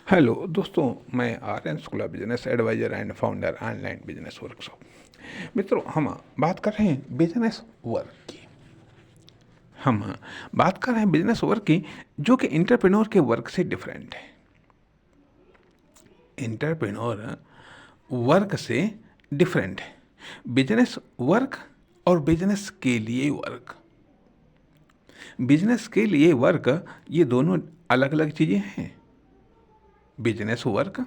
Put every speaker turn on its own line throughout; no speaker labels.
Hello दोस्तों, मैं Aryan Shukla, business advisor and founder online business workshop. मित्रों, हम बात कर रहे हैं बिजनेस वर्क की। हम बात कर रहे हैं बिजनेस वर्क की, जो कि इंटरप्रेन्योर के वर्क से डिफरेंट है। इंटरप्रेन्योर वर्क से डिफरेंट है। बिजनेस वर्क और बिजनेस के लिए वर्क। बिजनेस के लिए वर्क, ये दोनों अलग अलग चीज़ें हैं। बिजनेस वर्क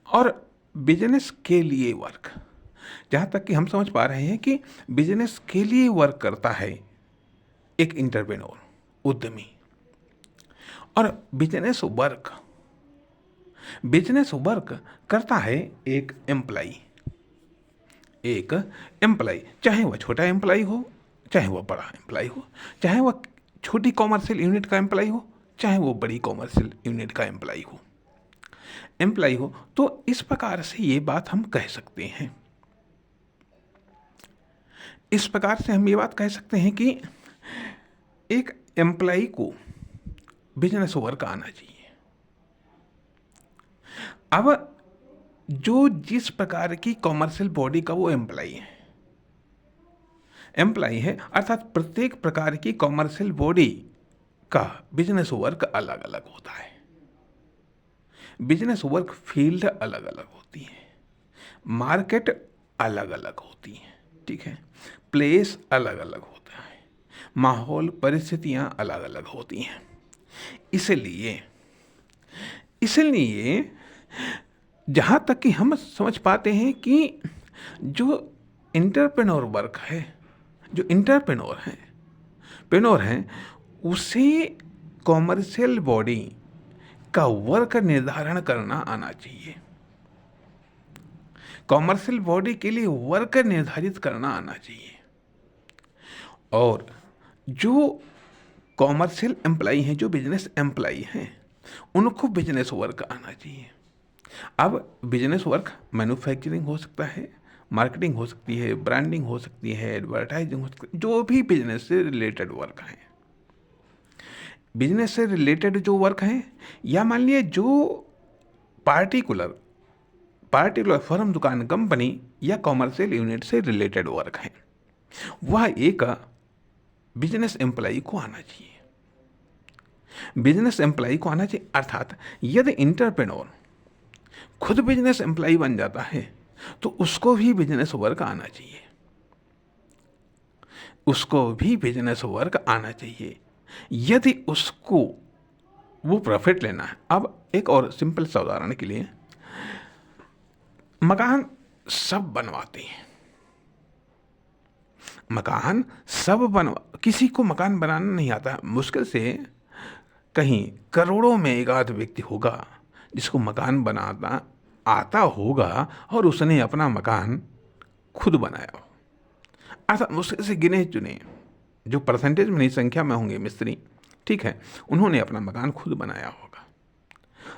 और बिजनेस के लिए वर्क। जहाँ तक कि हम समझ पा रहे हैं कि बिजनेस के लिए वर्क करता है एक इंटरप्रेन्योर, उद्यमी। और बिजनेस वर्क करता है एक एम्प्लाई। एक एम्प्लाई, चाहे वह छोटा एम्प्लाई हो, चाहे वह बड़ा एम्प्लाई हो, चाहे वह छोटी कॉमर्शियल यूनिट का एम्प्लाई हो, चाहे वो बड़ी कॉमर्शियल यूनिट का एम्प्लाई हो। तो इस प्रकार से ये बात हम कह सकते हैं। इस प्रकार से हम ये बात कह सकते हैं कि एक एम्प्लाई को बिजनेस वर्क आना चाहिए। अब जो जिस प्रकार की कॉमर्शियल बॉडी का वो एम्प्लाई है, अर्थात प्रत्येक प्रकार की कॉमर्शियल बॉडी का बिजनेस वर्क अलग अलग होता है। बिजनेस वर्क फील्ड अलग अलग होती है, मार्केट अलग अलग होती है, ठीक है, प्लेस अलग अलग होता है, माहौल परिस्थितियां अलग अलग होती हैं। इसलिए इसलिए जहाँ तक कि हम समझ पाते हैं कि जो इंटरप्रेन्योर वर्क है, जो पेनोर हैं, उसे कॉमर्शियल बॉडी का वर्क निर्धारण करना आना चाहिए। कॉमर्शियल बॉडी के लिए वर्क निर्धारित करना आना चाहिए। और जो कॉमर्शियल एम्प्लाई हैं, जो बिजनेस एम्प्लाई हैं, उनको बिजनेस वर्क आना चाहिए। अब बिजनेस वर्क मैन्युफैक्चरिंग हो सकता है, मार्केटिंग हो सकती है, ब्रांडिंग हो सकती है, एडवर्टाइजिंग हो सकती है, जो भी बिजनेस से रिलेटेड वर्क हैं। बिजनेस से रिलेटेड जो वर्क हैं, या मान लिए जो पार्टिकुलर पार्टिकुलर फर्म, दुकान, कंपनी या कॉमर्शियल यूनिट से रिलेटेड वर्क हैं, वह एक बिजनेस एम्प्लाई को आना चाहिए। बिजनेस एम्प्लाई को आना चाहिए, अर्थात यदि इंटरप्रेन्योर खुद बिजनेस एम्प्लाई बन जाता है तो उसको भी बिजनेस वर्क आना चाहिए। उसको भी बिजनेस वर्क आना चाहिए यदि उसको वो प्रॉफिट लेना है। अब एक और सिंपल सा उदाहरण के लिए, मकान सब बनवाते हैं, मकान सब बनवा किसी को मकान बनाना नहीं आता। मुश्किल से कहीं करोड़ों में एक आध व्यक्ति होगा जिसको मकान बनाना आता होगा और उसने अपना मकान खुद बनाया हो। अर्थात मुश्किल से गिने चुने, जो परसेंटेज में नहीं संख्या में होंगे मिस्त्री, ठीक है, उन्होंने अपना मकान खुद बनाया होगा।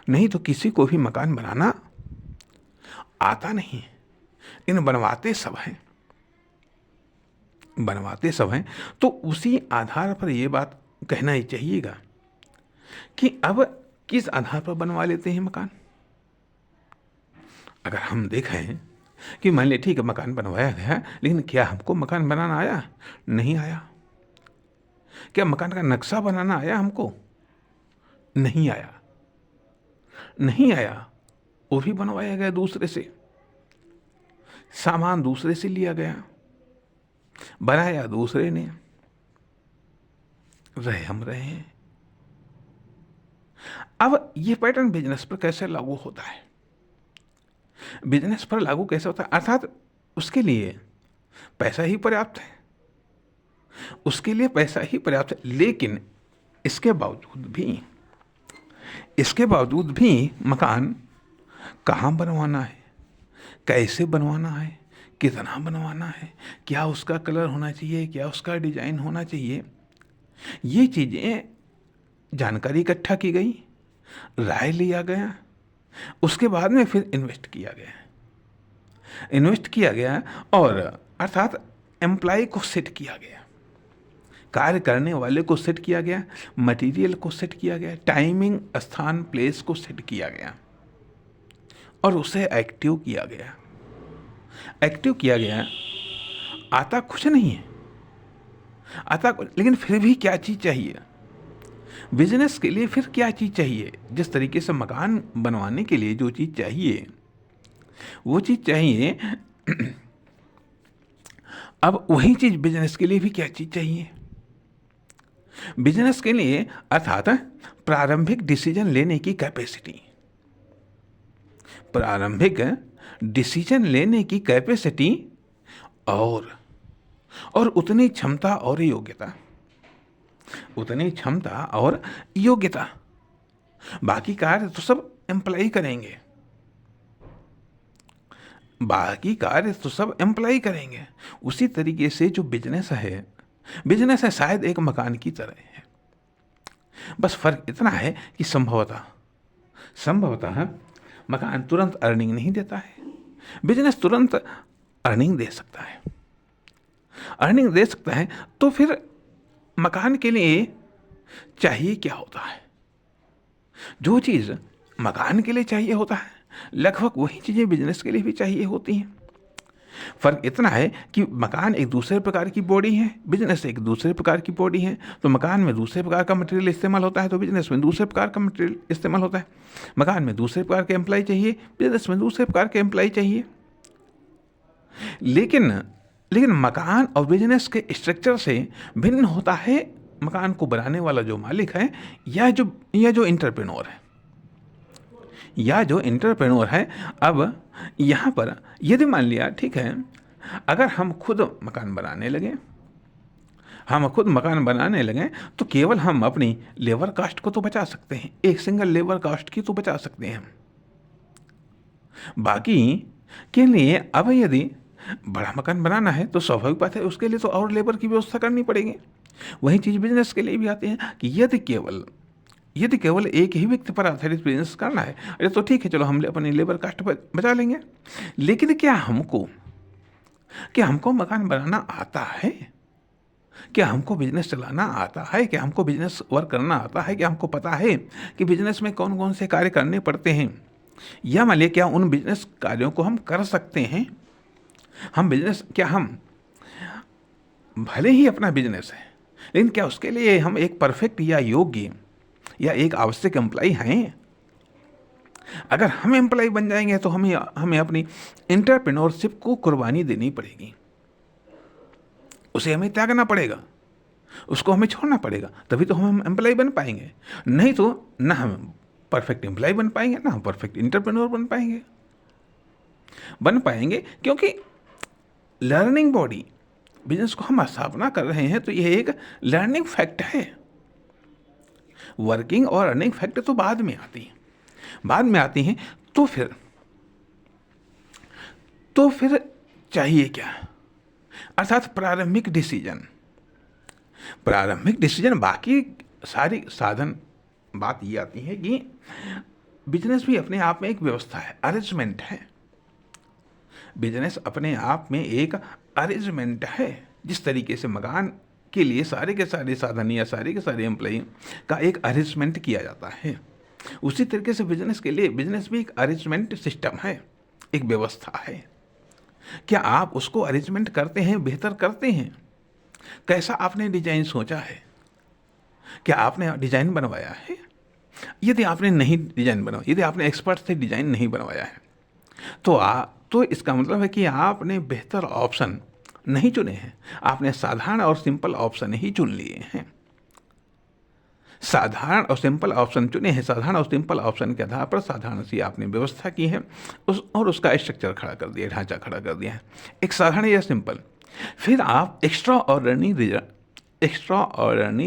नहीं तो किसी को भी मकान बनाना आता नहीं। इन बनवाते सब हैं। तो उसी आधार पर यह बात कहना ही चाहिएगा कि अब किस आधार पर बनवा लेते हैं मकान। अगर हम देखें कि मान लीजिए ठीक है, मकान बनवाया गया, लेकिन क्या हमको मकान बनाना आया? नहीं आया। क्या मकान का नक्शा बनाना आया हमको? नहीं आया। नहीं आया, वो भी बनवाया गया दूसरे से, सामान दूसरे से लिया गया, बनाया दूसरे ने, हम रहे हैं। अब ये पैटर्न बिजनेस पर कैसे लागू होता है? बिजनेस पर लागू कैसे होता है? अर्थात उसके लिए पैसा ही पर्याप्त है, लेकिन इसके बावजूद भी मकान कहाँ बनवाना है, कैसे बनवाना है, कितना बनवाना है, क्या उसका कलर होना चाहिए, क्या उसका डिजाइन होना चाहिए, ये चीज़ें जानकारी इकट्ठा की गई, राय लिया गया, उसके बाद में फिर इन्वेस्ट किया गया और अर्थात एम्प्लाई को सेट किया गया कार्य करने वाले को सेट किया गया, मटेरियल को सेट किया गया, टाइमिंग, स्थान, प्लेस को सेट किया गया और उसे एक्टिव किया गया। एक्टिव किया गया, आता कुछ नहीं है, आता लेकिन फिर भी क्या चीज़ चाहिए बिजनेस के लिए? फिर क्या चीज़ चाहिए? जिस तरीके से मकान बनवाने के लिए जो चीज़ चाहिए वो चीज़ चाहिए। अब वही चीज़ बिजनेस के लिए भी क्या चीज़ चाहिए? बिजनेस के लिए अर्थात प्रारंभिक डिसीजन लेने की कैपेसिटी, प्रारंभिक डिसीजन लेने की कैपेसिटी और उतनी क्षमता और योग्यता, उतनी क्षमता और योग्यता। बाकी कार्य तो सब एम्प्लॉय करेंगे, बाकी कार्य तो सब एम्प्लॉय करेंगे। उसी तरीके से जो बिजनेस है शायद एक मकान की तरह है। बस फर्क इतना है कि संभवतः मकान तुरंत अर्निंग नहीं देता है, बिजनेस तुरंत अर्निंग दे सकता है। अर्निंग दे सकता है तो फिर मकान के लिए चाहिए क्या होता है? जो चीज़ मकान के लिए चाहिए होता है लगभग वही चीज़ें बिजनेस के लिए भी चाहिए होती हैं। फ़र्क इतना है कि मकान एक दूसरे प्रकार की बॉडी है, बिजनेस एक दूसरे प्रकार की बॉडी है। तो मकान में दूसरे प्रकार का मटेरियल इस्तेमाल होता है तो बिजनेस में दूसरे प्रकार का मटेरियल इस्तेमाल होता है। मकान में दूसरे प्रकार के एम्प्लॉय चाहिए, बिजनेस में दूसरे प्रकार के एम्प्लॉय चाहिए। लेकिन मकान और बिजनेस के स्ट्रक्चर से भिन्न होता है मकान को बनाने वाला जो मालिक है या जो इंटरप्रेन्योर है। अब यहाँ पर यदि मान लिया, ठीक है, अगर हम खुद मकान बनाने लगे तो केवल हम अपनी लेबर कास्ट को तो बचा सकते हैं, एक सिंगल लेबर कास्ट की तो बचा सकते हैं। बाकी के लिए अब यदि बड़ा मकान बनाना है तो स्वाभाविक बात है उसके लिए तो और लेबर की व्यवस्था करनी पड़ेगी। वही चीज़ बिजनेस के लिए भी आती है कि यदि केवल एक ही व्यक्ति पर आधारित बिजनेस करना है, अरे तो ठीक है, चलो हम अपनी लेबर कास्ट पर बचा लेंगे। लेकिन क्या हमको मकान बनाना आता है? क्या हमको बिजनेस चलाना आता है? क्या हमको बिजनेस वर्क करना आता है? क्या हमको पता है कि बिजनेस में कौन कौन से कार्य करने पड़ते हैं? या मान लिया क्या उन बिजनेस कार्यों को हम कर सकते हैं? हम भले ही अपना बिजनेस है लेकिन क्या उसके लिए हम एक परफेक्ट या योग्य या एक आवश्यक एम्प्लॉय हैं? अगर हम एम्प्लॉय बन जाएंगे तो हमें अपनी एंटरप्रेन्योरशिप को कुर्बानी देनी पड़ेगी, उसे हमें त्यागना पड़ेगा, उसको हमें छोड़ना पड़ेगा, तभी तो हम एम्प्लॉय बन पाएंगे। नहीं तो ना हम परफेक्ट एम्प्लॉय बन पाएंगे ना हम परफेक्ट एंटरप्रेन्योर बन पाएंगे क्योंकि लर्निंग बॉडी बिजनेस को हम स्थापना कर रहे हैं तो यह एक लर्निंग फैक्ट है। वर्किंग और अर्निंग फैक्ट तो बाद में आती हैं। तो फिर चाहिए क्या? अर्थात प्रारंभिक डिसीजन। बाकी सारी साधन बात ये आती है कि बिजनेस भी अपने आप में एक व्यवस्था है, अरेंजमेंट है। बिजनेस अपने आप में एक अरेंजमेंट है। जिस तरीके से मकान के लिए सारे के सारे साधन या सारे के सारे एम्प्लॉय का एक अरेंजमेंट किया जाता है, उसी तरीके से बिजनेस के लिए बिजनेस भी एक अरेंजमेंट सिस्टम है, एक व्यवस्था है। क्या आप उसको अरेंजमेंट करते हैं, बेहतर करते हैं? कैसा आपने डिजाइन सोचा है? क्या आपने डिजाइन बनवाया है? यदि आपने नहीं डिजाइन बनवाया, यदि आपने एक्सपर्ट से डिजाइन नहीं बनवाया है तो इसका मतलब है कि आपने बेहतर ऑप्शन नहीं चुने हैं, आपने साधारण और सिंपल ऑप्शन ही चुन लिए हैं। साधारण और सिंपल ऑप्शन चुने हैं, साधारण और सिंपल ऑप्शन के आधार पर साधारण सी आपने व्यवस्था की है और उसका स्ट्रक्चर खड़ा कर दिया, ढांचा खड़ा कर दिया है, एक साधारण या सिंपल। फिर आप एक्स्ट्रा ऑर्डिनरी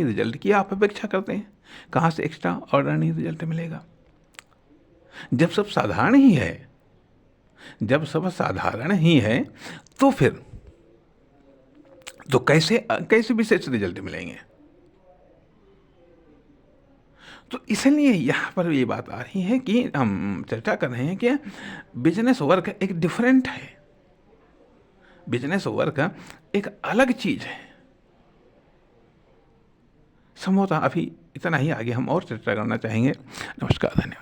रिजल्ट की आप अपेक्षा करते हैं। कहाँ से एक्स्ट्रा ऑर्डिनरी रिजल्ट मिलेगा? जब सब साधारण ही है तो फिर तो कैसे विशेष रिजल्ट मिलेंगे? तो इसलिए यहाँ पर ये बात आ रही है कि हम चर्चा कर रहे हैं कि बिजनेस वर्क एक डिफरेंट है, बिजनेस वर्क एक अलग चीज़ है। संभवतः अभी इतना ही, आगे हम और चर्चा करना चाहेंगे। नमस्कार, धन्यवाद।